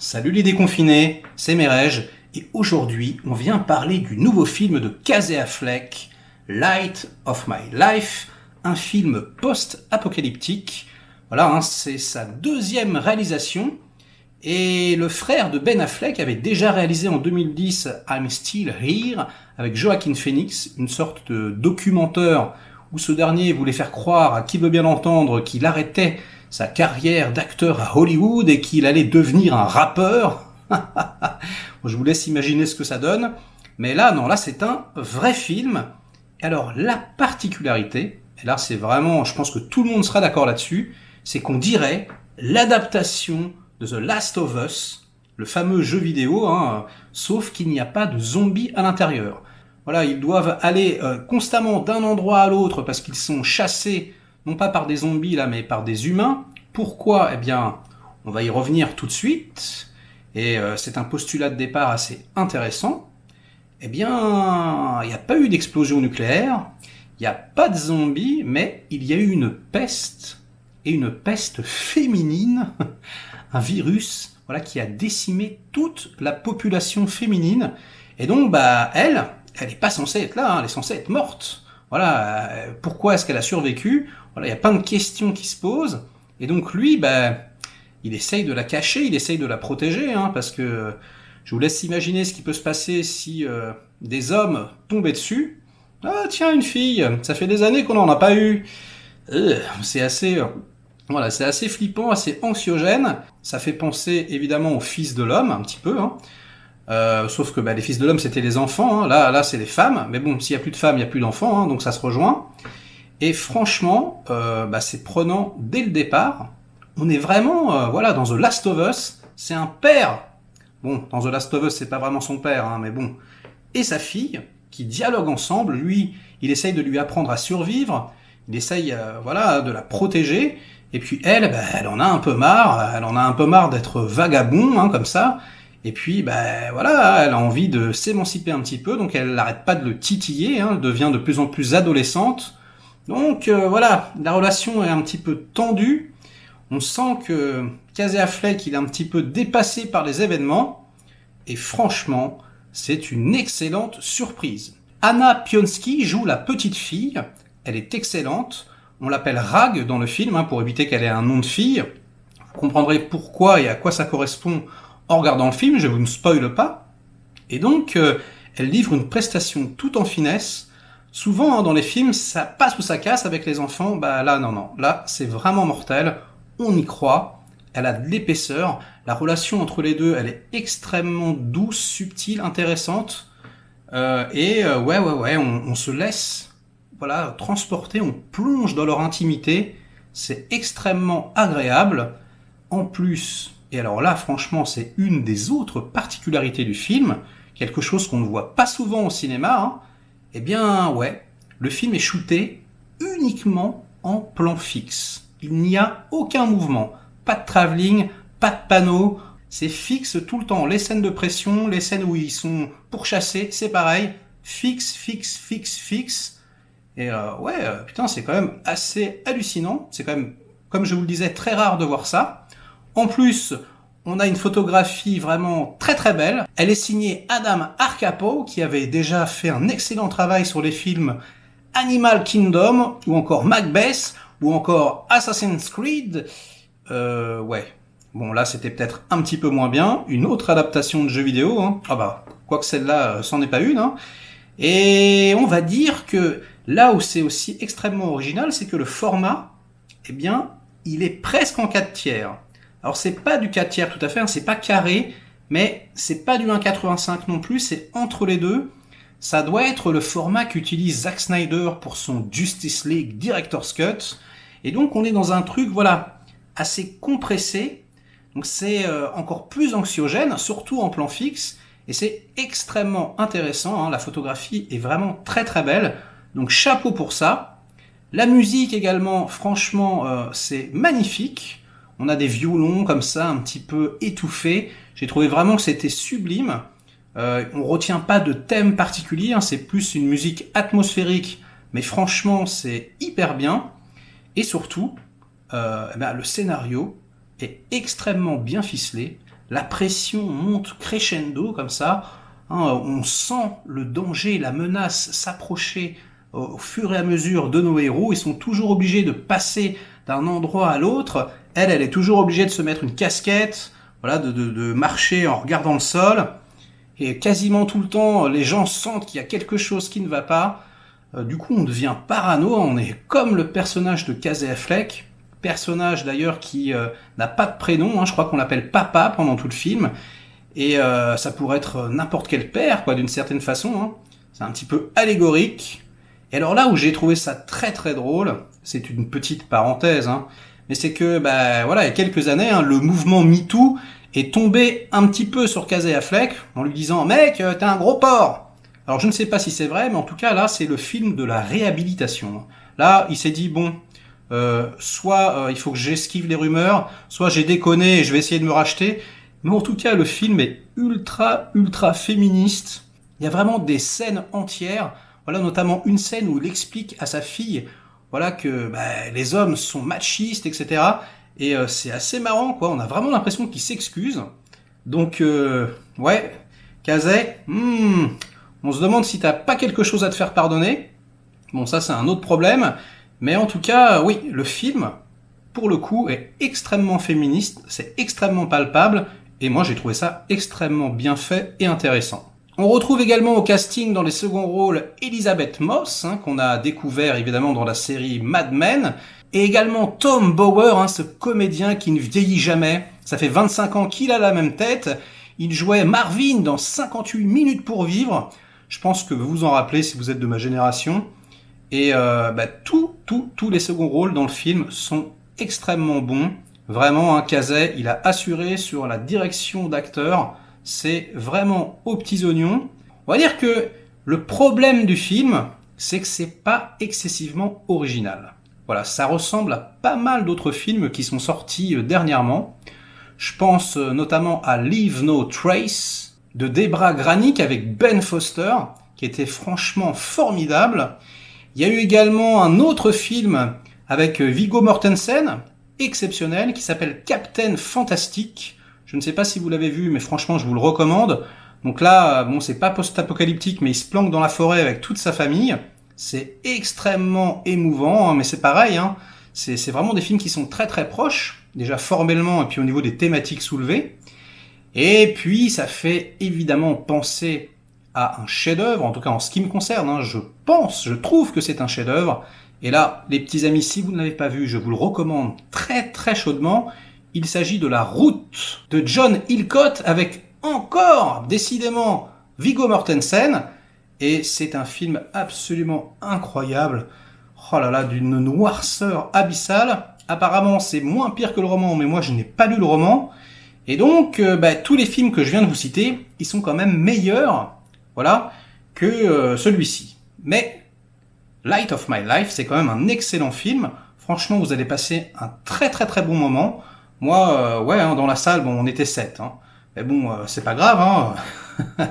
Salut les déconfinés, c'est Merej, et aujourd'hui on vient parler du nouveau film de Casey Affleck, Light of My Life, un film post-apocalyptique. Voilà, c'est sa deuxième réalisation, et le frère de Ben Affleck avait déjà réalisé en 2010 I'm Still Here avec Joaquin Phoenix, une sorte de documentaire où ce dernier voulait faire croire à qui veut bien l'entendre qu'il arrêtait sa carrière d'acteur à Hollywood et qu'il allait devenir un rappeur. Je vous laisse imaginer ce que ça donne. Mais là, non, là c'est un vrai film. Alors la particularité, et là c'est vraiment, je pense que tout le monde sera d'accord là-dessus, c'est qu'on dirait l'adaptation de The Last of Us, le fameux jeu vidéo, sauf qu'il n'y a pas de zombies à l'intérieur. Voilà, ils doivent aller constamment d'un endroit à l'autre parce qu'ils sont chassés non pas par des zombies là, mais par des humains. Pourquoi ? Eh bien, on va y revenir tout de suite. Et c'est un postulat de départ assez intéressant. Eh bien, il n'y a pas eu d'explosion nucléaire, il n'y a pas de zombies, mais il y a eu une peste, et une peste féminine, un virus, voilà, qui a décimé toute la population féminine. Et donc, elle n'est pas censée être là, elle est censée être morte. Voilà, pourquoi est-ce qu'elle a survécu ? Voilà, il y a plein de questions qui se posent. Et donc lui, il essaye de la cacher, il essaye de la protéger, parce que je vous laisse imaginer ce qui peut se passer si des hommes tombaient dessus. Ah tiens, une fille, ça fait des années qu'on n'en a pas eu. C'est assez, c'est assez flippant, assez anxiogène. Ça fait penser évidemment aux fils de l'homme, un petit peu. Sauf que les fils de l'homme c'était les enfants, là c'est les femmes. Mais bon, s'il y a plus de femmes, il y a plus d'enfants, donc ça se rejoint. Et franchement, c'est prenant dès le départ. On est vraiment, dans The Last of Us, c'est un père. Bon, dans The Last of Us, c'est pas vraiment son père, mais bon. Et sa fille, qui dialoguent ensemble. Lui, il essaye de lui apprendre à survivre. Il essaye, de la protéger. Et puis elle, elle en a un peu marre. Elle en a un peu marre d'être vagabond, comme ça. Et puis, elle a envie de s'émanciper un petit peu. Donc elle n'arrête pas de le titiller. Elle devient de plus en plus adolescente. Donc la relation est un petit peu tendue. On sent que Casey Affleck, il est un petit peu dépassé par les événements. Et franchement, c'est une excellente surprise. Anna Pionski joue la petite fille. Elle est excellente. On l'appelle Rag dans le film, pour éviter qu'elle ait un nom de fille. Vous comprendrez pourquoi et à quoi ça correspond en regardant le film, je vous ne spoile pas. Et donc, elle livre une prestation tout en finesse. Souvent, dans les films, ça passe ou ça casse avec les enfants. Là, non. Là, c'est vraiment mortel. On y croit. Elle a de l'épaisseur. La relation entre les deux, elle est extrêmement douce, subtile, intéressante. On se laisse, transporter. On plonge dans leur intimité. C'est extrêmement agréable. En plus, et alors là, franchement, c'est une des autres particularités du film, quelque chose qu'on ne voit pas souvent au cinéma, le film est shooté uniquement en plan fixe. Il n'y a aucun mouvement, pas de travelling, pas de panneau, c'est fixe tout le temps. Les scènes de pression, les scènes où ils sont pourchassés, c'est pareil, fixe. Et c'est quand même assez hallucinant, c'est quand même, comme je vous le disais, très rare de voir ça. En plus, on a une photographie vraiment très très belle. Elle est signée Adam Arcapo, qui avait déjà fait un excellent travail sur les films Animal Kingdom, ou encore Macbeth, ou encore Assassin's Creed. Bon là c'était peut-être un petit peu moins bien. Une autre adaptation de jeu vidéo, quoique celle-là, c'en est pas une. Et on va dire que là où c'est aussi extrêmement original, c'est que le format, il est presque en 4/3. Alors c'est pas du 4/3 tout à fait, c'est pas carré, mais c'est pas du 1,85 non plus, c'est entre les deux. Ça doit être le format qu'utilise Zack Snyder pour son Justice League Director's Cut. Et donc on est dans un truc, assez compressé. Donc c'est encore plus anxiogène, surtout en plan fixe. Et c'est extrêmement intéressant, la photographie est vraiment très très belle. Donc chapeau pour ça. La musique également, franchement, c'est magnifique. On a des violons comme ça, un petit peu étouffés. J'ai trouvé vraiment que c'était sublime. On retient pas de thème particulier, c'est plus une musique atmosphérique. Mais franchement, c'est hyper bien. Et surtout, le scénario est extrêmement bien ficelé. la pression monte crescendo comme ça, hein, on sent le danger, la menace s'approcher au fur et à mesure de nos héros. Ils sont toujours obligés de passer d'un endroit à l'autre. Elle est toujours obligée de se mettre une casquette, voilà, de marcher en regardant le sol. Et quasiment tout le temps, les gens sentent qu'il y a quelque chose qui ne va pas. Du coup, on devient parano, on est comme le personnage de Casey Affleck, personnage d'ailleurs qui n'a pas de prénom, hein, je crois qu'on l'appelle Papa pendant tout le film, et ça pourrait être n'importe quel père, quoi, d'une certaine façon, hein. C'est un petit peu allégorique. Et alors là où j'ai trouvé ça très très drôle, c'est une petite parenthèse, hein, mais c'est que, voilà, il y a quelques années, hein, le mouvement MeToo est tombé un petit peu sur Casey Affleck en lui disant « Mec, t'es un gros porc !» Alors je ne sais pas si c'est vrai, mais en tout cas là c'est le film de la réhabilitation. Là il s'est dit bon, soit il faut que j'esquive les rumeurs, soit j'ai déconné et je vais essayer de me racheter. Mais en tout cas le film est ultra féministe. Il y a vraiment des scènes entières, voilà, notamment une scène où il explique à sa fille, voilà, que les hommes sont machistes, etc. Et c'est assez marrant, quoi. On a vraiment l'impression qu'il s'excuse. Donc ouais, Casey, on se demande si t'as pas quelque chose à te faire pardonner. Bon, ça c'est un autre problème. Mais en tout cas, oui, le film, pour le coup, est extrêmement féministe, c'est extrêmement palpable, et moi j'ai trouvé ça extrêmement bien fait et intéressant. On retrouve également au casting dans les seconds rôles Elisabeth Moss, hein, qu'on a découvert évidemment dans la série Mad Men, et également Tom Bower, hein, ce comédien qui ne vieillit jamais. Ça fait 25 ans qu'il a la même tête. Il jouait Marvin dans 58 minutes pour vivre. Je pense que vous vous en rappelez si vous êtes de ma génération. Et tous les seconds rôles dans le film sont extrêmement bons. Vraiment, hein, Casey, il a assuré sur la direction d'acteur. C'est vraiment aux petits oignons. On va dire que le problème du film, c'est que c'est pas excessivement original. Voilà, ça ressemble à pas mal d'autres films qui sont sortis dernièrement. Je pense notamment à Leave No Trace de Debra Granik avec Ben Foster, qui était franchement formidable. Il y a eu également un autre film avec Viggo Mortensen, exceptionnel, qui s'appelle Captain Fantastic. Je ne sais pas si vous l'avez vu, mais franchement, je vous le recommande. Donc là, bon, c'est pas post-apocalyptique, mais il se planque dans la forêt avec toute sa famille. C'est extrêmement émouvant, hein, mais c'est pareil, hein. C'est vraiment des films qui sont très très proches, déjà formellement et puis au niveau des thématiques soulevées. Et puis ça fait évidemment penser à un chef-d'œuvre, en tout cas en ce qui me concerne, hein, je trouve que c'est un chef-d'œuvre. Et là, les petits amis, si vous ne l'avez pas vu, je vous le recommande très très chaudement. Il s'agit de La Route de John Hillcoat avec encore, décidément, Viggo Mortensen. Et c'est un film absolument incroyable. Oh là là, d'une noirceur abyssale. Apparemment, c'est moins pire que le roman, mais moi, je n'ai pas lu le roman. Et donc, tous les films que je viens de vous citer, ils sont quand même meilleurs, voilà, que celui-ci. Mais Light of My Life, c'est quand même un excellent film. Franchement, vous allez passer un très très très bon moment. Moi, hein, dans la salle, bon, on était 7. Hein. Mais bon, c'est pas grave, hein.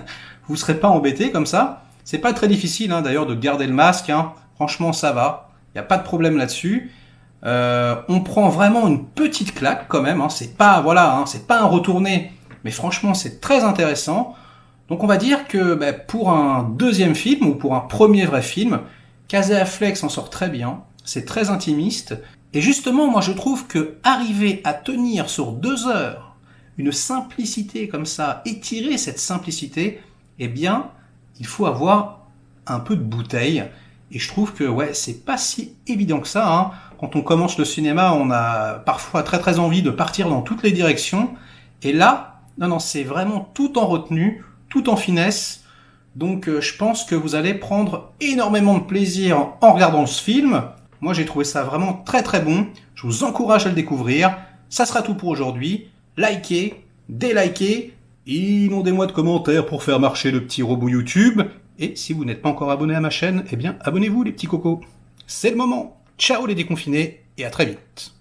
Vous serez pas embêtés comme ça. C'est pas très difficile, hein, d'ailleurs, de garder le masque. Hein. Franchement, ça va. Il n'y a pas de problème là-dessus. On prend vraiment une petite claque quand même. Hein. C'est pas, voilà, hein, c'est pas un retourné, mais franchement, c'est très intéressant. Donc, on va dire que pour un deuxième film ou pour un premier vrai film, Casey Affleck s'en sort très bien. C'est très intimiste. Et justement, moi, je trouve que arriver à tenir sur 2 heures une simplicité comme ça, étirer cette simplicité, eh bien, il faut avoir un peu de bouteille. Et je trouve que ouais, c'est pas si évident que ça. Hein. Quand on commence le cinéma, on a parfois très très envie de partir dans toutes les directions. Et là, non, c'est vraiment tout en retenue, tout en finesse. Donc je pense que vous allez prendre énormément de plaisir en regardant ce film. Moi, j'ai trouvé ça vraiment très très bon. Je vous encourage à le découvrir. Ça sera tout pour aujourd'hui. Likez, délikez, inondez-moi de commentaires pour faire marcher le petit robot YouTube. Et si vous n'êtes pas encore abonné à ma chaîne, eh bien abonnez-vous les petits cocos. C'est le moment. Ciao les déconfinés et à très vite.